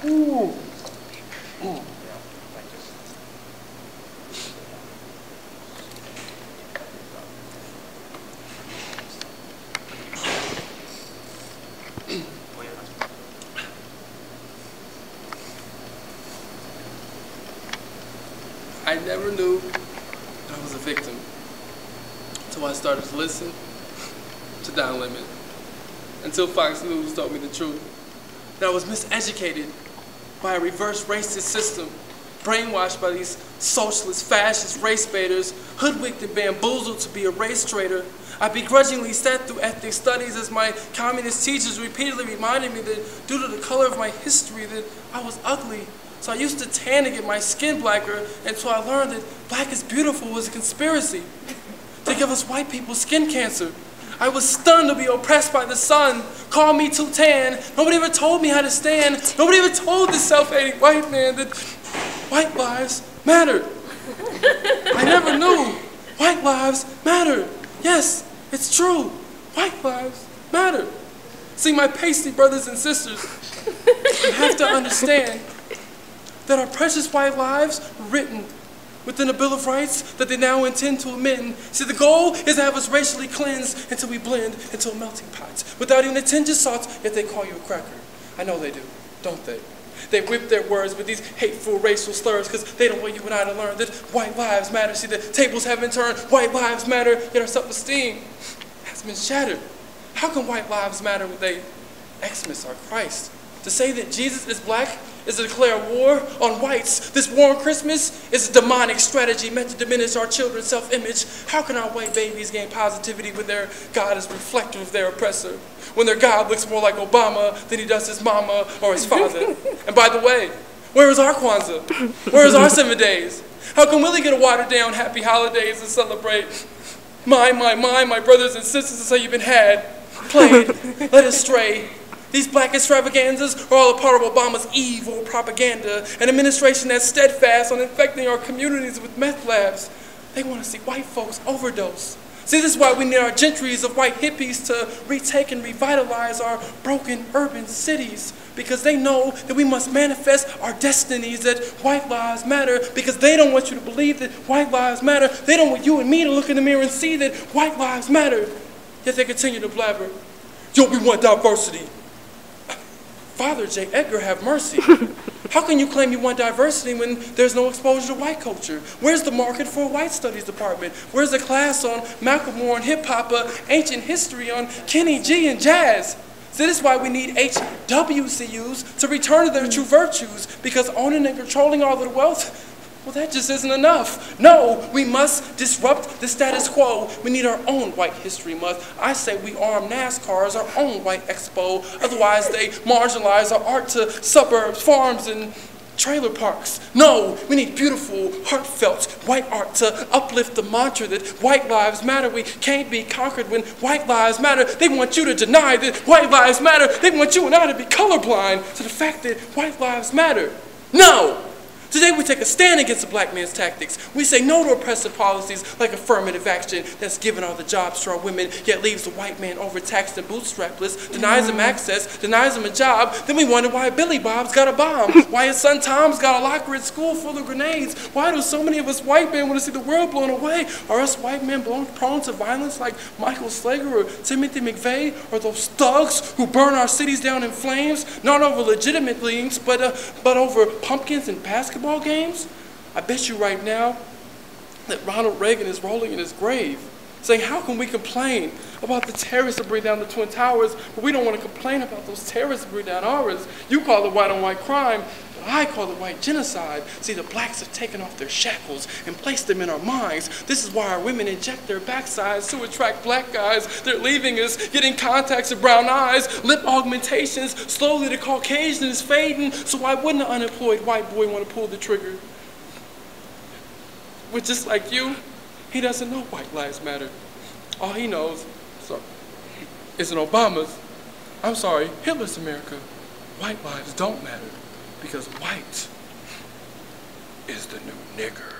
Ooh. Ooh. I never knew I was a victim until I started to listen to Down Limit. Until Fox News told me the truth. That I was miseducated by a reverse racist system, brainwashed by these socialist, fascist race baiters, hoodwinked and bamboozled to be a race traitor. I begrudgingly sat through ethnic studies as my communist teachers repeatedly reminded me that due to the color of my history that I was ugly. So I used to tan to get my skin blacker until I learned that black is beautiful was a conspiracy to give us white people skin cancer. I was stunned to be oppressed by the sun. Call me too tan. Nobody ever told me how to stand. Nobody ever told this self-hating white man that white lives matter. I never knew white lives matter. Yes, it's true. White lives matter. See, my pasty brothers and sisters, you have to understand that our precious white lives were written within a Bill of Rights that they now intend to amend. See, the goal is to have us racially cleansed until we blend into a melting pot without even a tinge of salt, yet they call you a cracker. I know they do, don't they? They whip their words with these hateful racial slurs because they don't want you and I to learn that white lives matter. See, the tables haven't turned, white lives matter, yet our self-esteem has been shattered. How can white lives matter when they Xmas our Christ? To say that Jesus is black is to declare war on whites. This war on Christmas is a demonic strategy meant to diminish our children's self-image. How can our white babies gain positivity when their God is reflective of their oppressor? When their God looks more like Obama than he does his mama or his father? And by the way, where is our Kwanzaa? Where is our 7 days? How can Willie get a watered-down happy holidays and celebrate? My brothers and sisters, is how you've been had, played, led astray. These black extravaganzas are all a part of Obama's evil propaganda, an administration that's steadfast on infecting our communities with meth labs. They want to see white folks overdose. See, this is why we need our gentries of white hippies to retake and revitalize our broken urban cities, because they know that we must manifest our destinies, that white lives matter, because they don't want you to believe that white lives matter. They don't want you and me to look in the mirror and see that white lives matter. Yet they continue to blabber, yo, we want diversity. Father J. Edgar, have mercy. How can you claim you want diversity when there's no exposure to white culture? Where's the market for a white studies department? Where's the class on Macklemore and hip-hop, ancient history on Kenny G and jazz? So this is why we need HWCUs to return to their true virtues, because owning and controlling all of the wealth, well, that just isn't enough. No, we must disrupt the status quo. We need our own white history month. I say we arm NASCAR as our own white expo. Otherwise, they marginalize our art to suburbs, farms, and trailer parks. No, we need beautiful, heartfelt white art to uplift the mantra that white lives matter. We can't be conquered when white lives matter. They want you to deny that white lives matter. They want you and I to be colorblind to the fact that white lives matter. No! Today we take a stand against the black man's tactics. We say no to oppressive policies like affirmative action that's given all the jobs to our women, yet leaves the white man overtaxed and bootstrapless, denies him access, denies him a job. Then we wonder why Billy Bob's got a bomb, why his son Tom's got a locker at school full of grenades. Why do so many of us white men want to see the world blown away? Are us white men prone to violence like Michael Slager or Timothy McVeigh, or those thugs who burn our cities down in flames, not over legitimate things, but over pumpkins and basketball games? I bet you right now that Ronald Reagan is rolling in his grave, saying, how can we complain about the terrorists that bring down the Twin Towers, but we don't want to complain about those terrorists that bring down ours? You call it white on white crime, but I call it white genocide. See, the blacks have taken off their shackles and placed them in our minds. This is why our women inject their backsides to attract black guys. They're leaving us, getting contacts of brown eyes, lip augmentations, slowly the Caucasian is fading, so why wouldn't an unemployed white boy want to pull the trigger? But just like you, he doesn't know white lives matter. All he knows is in Obama's, I'm sorry, Hitler's America, white lives don't matter, because white is the new nigger.